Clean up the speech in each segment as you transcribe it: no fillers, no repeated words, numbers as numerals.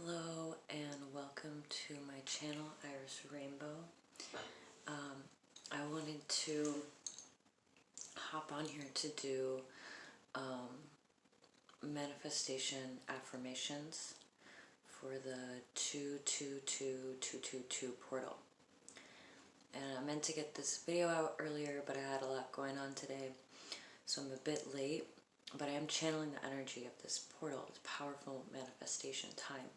Hello and welcome to my channel, Iris Rainbow. I wanted to hop on here to do manifestation affirmations for the 222222 portal. And I meant to get this video out earlier, but I had a lot going on today, so I'm a bit late. But I am channeling the energy of this portal. It's powerful manifestation time.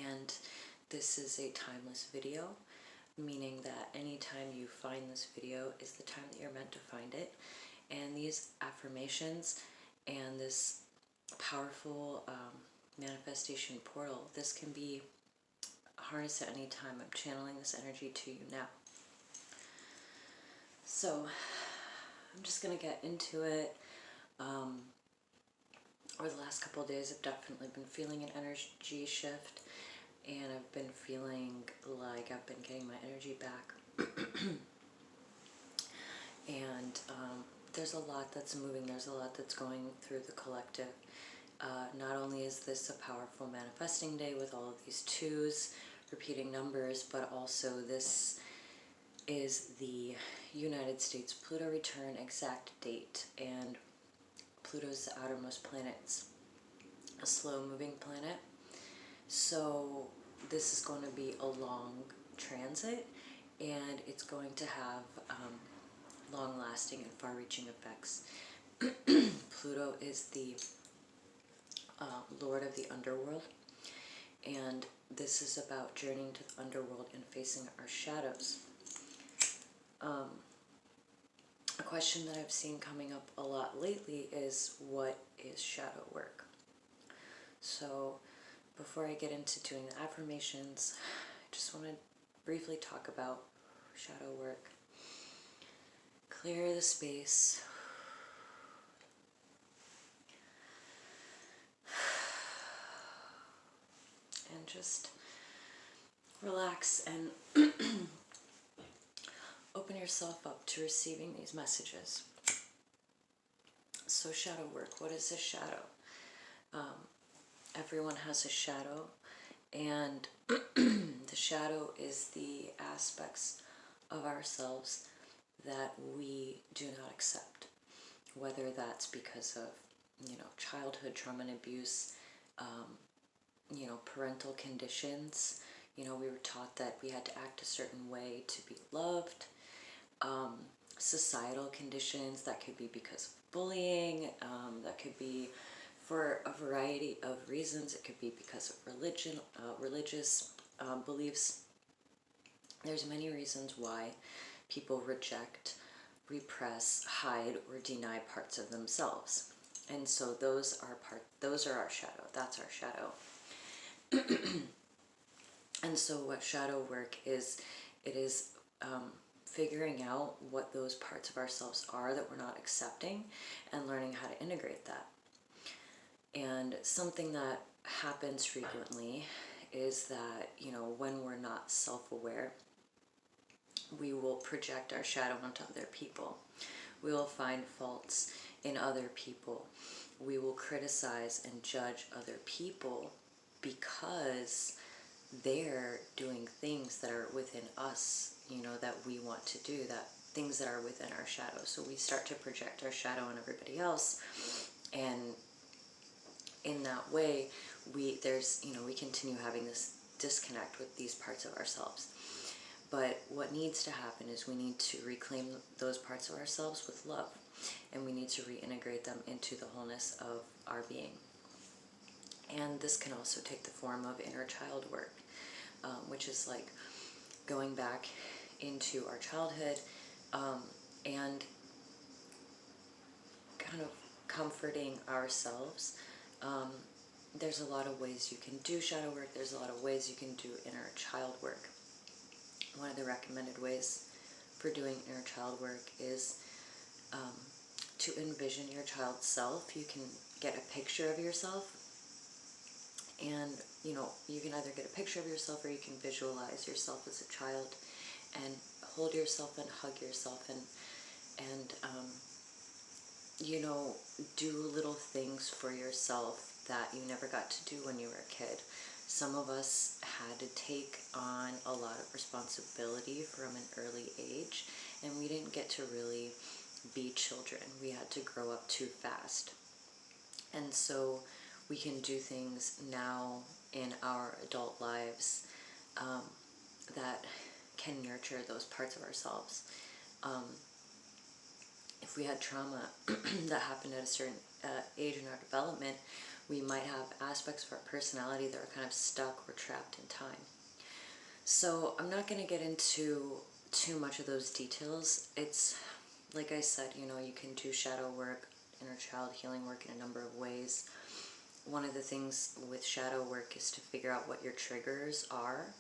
And this is a timeless video, meaning that anytime you find this video is the time that you're meant to find it. And these affirmations and this powerful manifestation portal, this can be harnessed at any time. I'm channeling this energy to you now. So I'm just going to get into it. Over the last couple of days, I've definitely been feeling an energy shift, and I've been feeling like I've been getting my energy back. And there's a lot that's moving, there's a lot that's going through the collective. Not only is this a powerful manifesting day with all of these twos, repeating numbers, but also this is the United States Pluto return exact date, and Pluto's the outermost planet. It's a slow-moving planet, so this is going to be a long transit, and it's going to have long-lasting and far-reaching effects. Pluto is the Lord of the underworld, and this is about journeying to the underworld and facing our shadows. A question that I've seen coming up a lot lately is, what is shadow work? So before I get into doing the affirmations, I just want to briefly talk about shadow work. Clear the space. And just relax and open yourself up to receiving these messages. So shadow work, what is a shadow? Everyone has a shadow, and the shadow is the aspects of ourselves that we do not accept, whether that's because of, childhood trauma and abuse, parental conditions. We were taught that we had to act a certain way to be loved. Societal conditions, that could be because of bullying, that could be for a variety of reasons. It could be because of religious beliefs. There's many reasons why people reject, repress, hide, or deny parts of themselves. And so those are our shadow. That's our shadow. And so what shadow work is, it is figuring out what those parts of ourselves are that we're not accepting, and learning how to integrate that. And something that happens frequently is that, when we're not self-aware, we will project our shadow onto other people. We will find faults in other people. We will criticize and judge other people because they're doing things that are within us, that we want to do, that things that are within our shadow. So we start to project our shadow on everybody else, and in that way, we continue having this disconnect with these parts of ourselves. But what needs to happen is we need to reclaim those parts of ourselves with love, and we need to reintegrate them into the wholeness of our being. And this can also take the form of inner child work, which is like going back into our childhood and kind of comforting ourselves. There's a lot of ways you can do shadow work. There's a lot of ways you can do inner child work. One of the recommended ways for doing inner child work is to envision your child's self. You can get a picture of yourself, and you can either get a picture of yourself, or you can visualize yourself as a child and hold yourself and hug yourself, and do little things for yourself that you never got to do when you were a kid. Some of us had to take on a lot of responsibility from an early age, and we didn't get to really be children. We had to grow up too fast. And so we can do things now in our adult lives that can nurture those parts of ourselves. If we had trauma that happened at a certain age in our development, we might have aspects of our personality that are kind of stuck or trapped in time. So I'm not going to get into too much of those details. It's, like I said, you know, you can do shadow work, inner child healing work in a number of ways. One of the things with shadow work is to figure out what your triggers are.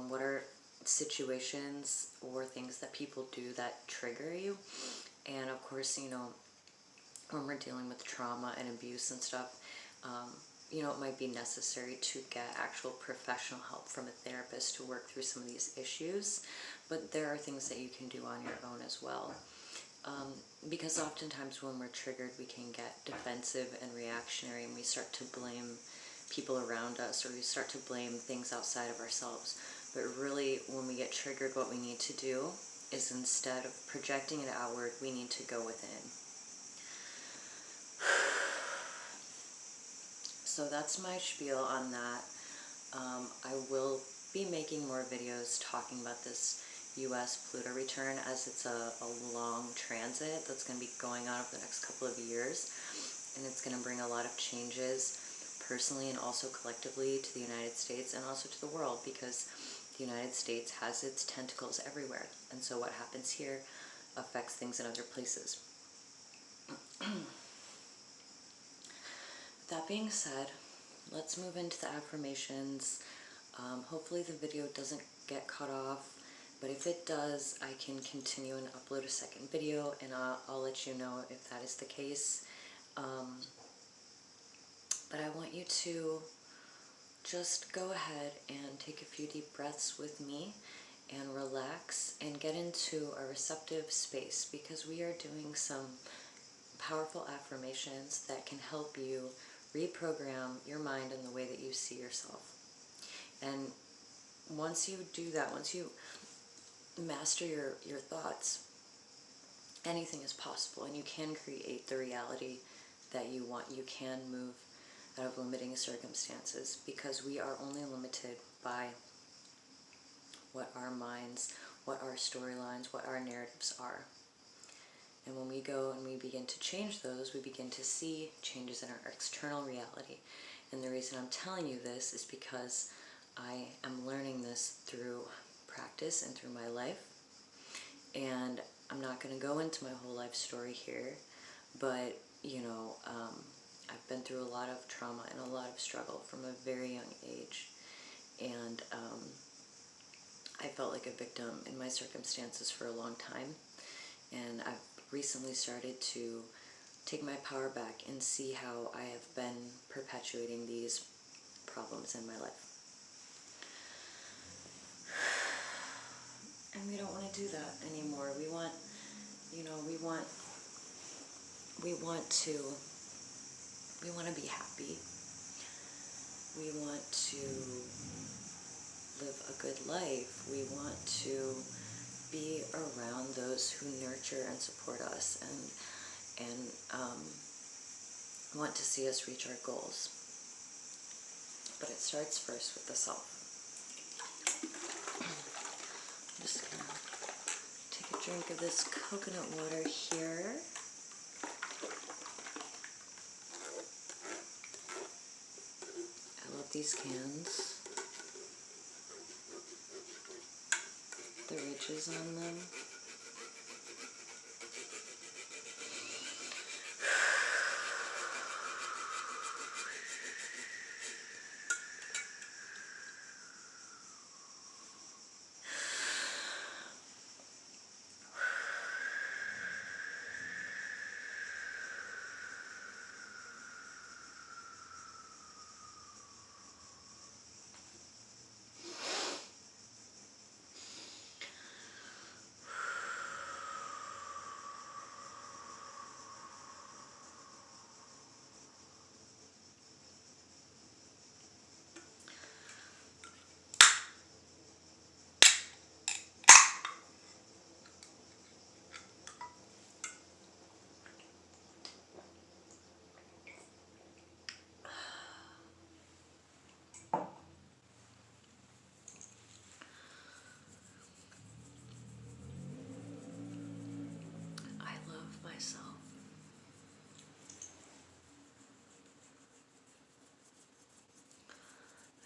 What are situations or things that people do that trigger you? And of course, you know, when we're dealing with trauma and abuse and stuff, you know, it might be necessary to get actual professional help from a therapist to work through some of these issues. But there are things that you can do on your own as well. Because oftentimes when we're triggered, we can get defensive and reactionary, and we start to blame people around us, or we start to blame things outside of ourselves. But really, when we get triggered, what we need to do is, instead of projecting it outward, we need to go within. So that's my spiel on that. I will be making more videos talking about this US Pluto return, as it's a long transit that's going to be going on over the next couple of years, and it's going to bring a lot of changes personally and also collectively to the United States and also to the world, because the United States has its tentacles everywhere, and so what happens here affects things in other places. That being said, let's move into the affirmations. Hopefully the video doesn't get cut off, but if it does, I can continue and upload a second video, and I'll let you know if that is the case. But I want you to just go ahead and take a few deep breaths with me and relax and get into a receptive space, because we are doing some powerful affirmations that can help you reprogram your mind in the way that you see yourself. And once you do that, once you master your thoughts, anything is possible, and you can create the reality that you want. You can move out of limiting circumstances, because we are only limited by what our minds, what our storylines, what our narratives are. And when we go and we begin to change those, we begin to see changes in our external reality. And the reason I'm telling you this is because I am learning this through practice and through my life. And I'm not going to go into my whole life story here, but, you know, I've been through a lot of trauma and a lot of struggle from a very young age. And I felt like a victim in my circumstances for a long time. And I've recently started to take my power back and see how I have been perpetuating these problems in my life. And we don't want to do that anymore. We want, you know, we want to be happy. We want to live a good life. We want to be around those who nurture and support us and want to see us reach our goals. But it starts first with the self. I'm just gonna take a drink of this coconut water here. I love these cans. The ridges on them.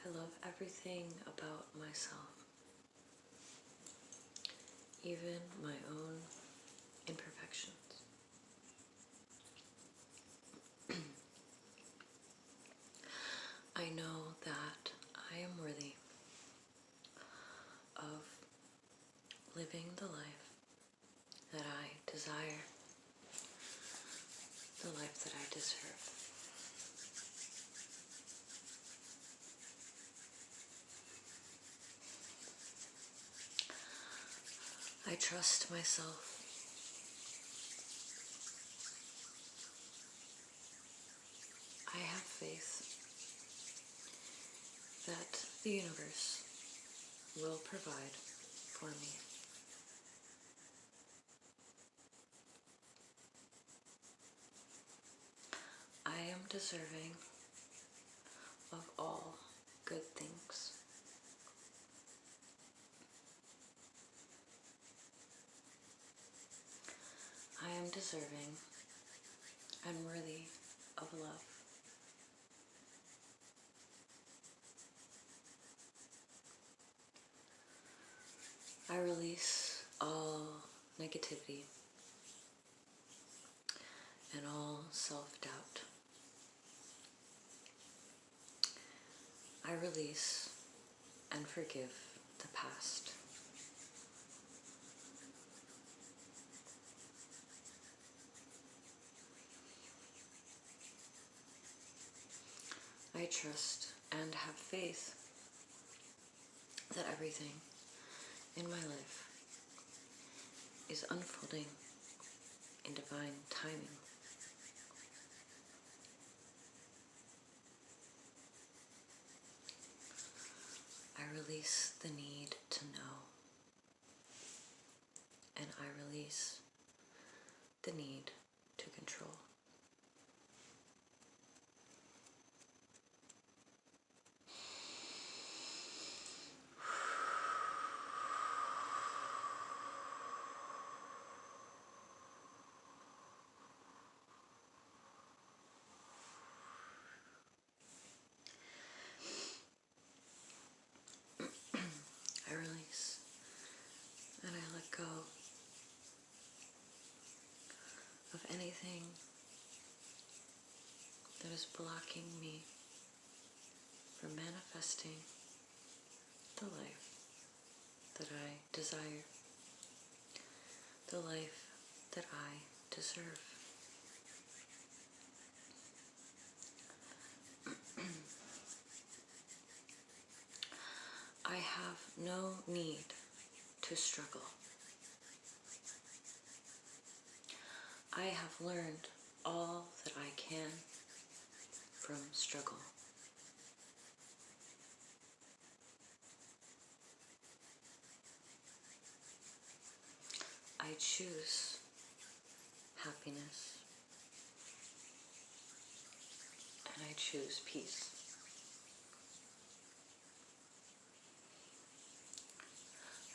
I love everything about myself, even my own imperfections. I know that I am worthy of living the life that I desire, the life that I deserve. I trust myself. I have faith that the universe will provide for me. I am deserving of all good things. I am deserving and worthy of love. I release all negativity and all self-doubt. I release and forgive the past. I trust and have faith that everything in my life is unfolding in divine timing. I release the need to know, and I release the need to control. I release and I let go of anything that is blocking me from manifesting the life that I desire, the life that I deserve. I have no need to struggle. I have learned all that I can from struggle. I choose happiness, and I choose peace.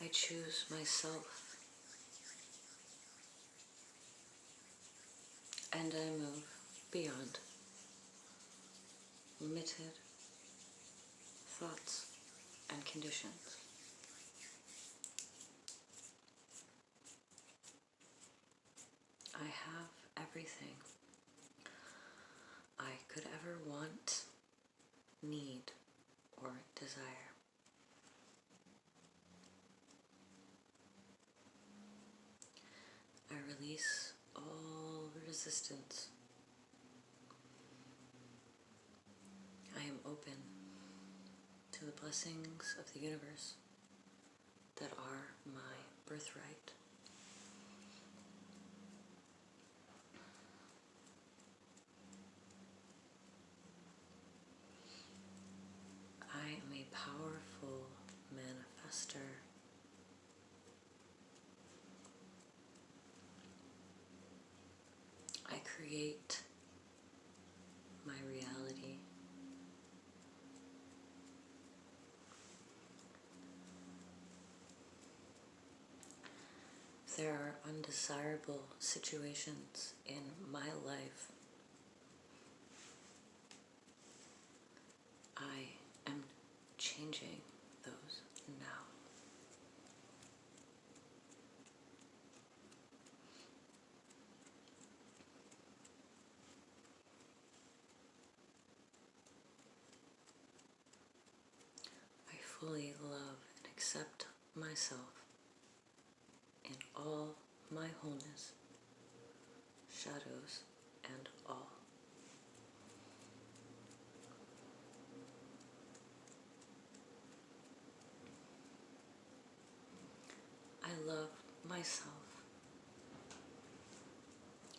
I choose myself, and I move beyond limited thoughts and conditions. I have everything I could ever want, need, or desire. I release all resistance. I am open to the blessings of the universe that are my birthright. I am a powerful manifester. I create my reality. There are undesirable situations in my life. I am fully love and accept myself in all my wholeness, shadows and all. I love myself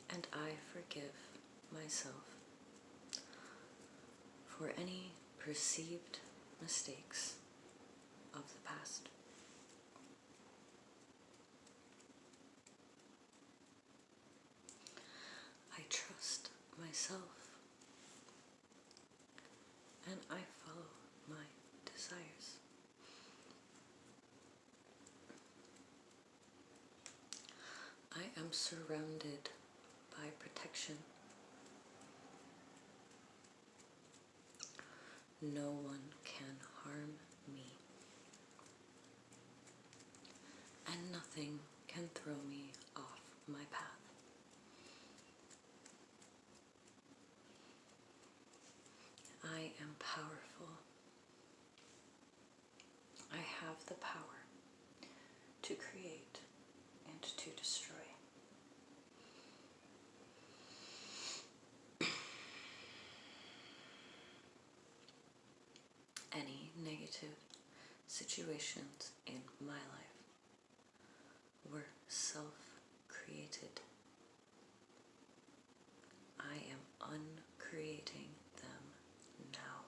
and I forgive myself for any perceived mistakes of the past. I trust myself and I follow my desires. I am surrounded by protection. No one can harm me, and nothing can throw me off my path. I am powerful. I have the power to create and to destroy. Any negative situations in my life were self-created. I am uncreating them now.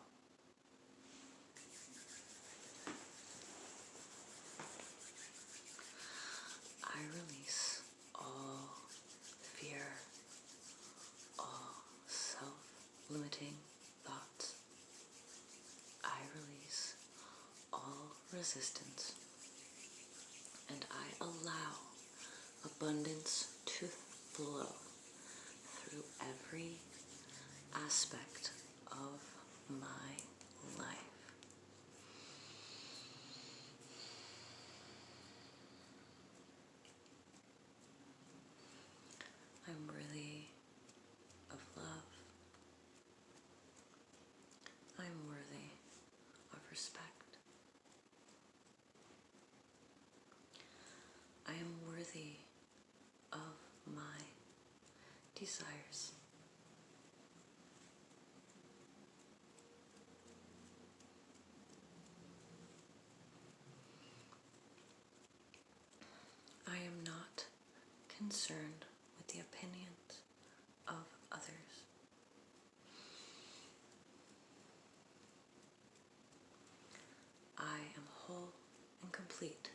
I release all fear, all self-limiting thoughts. I release all resistance, and I allow abundance to flow through every aspect of my life. I'm worthy of love. I'm worthy of respect. I am worthy of my desires. I am not concerned with the opinions of others. I am whole and complete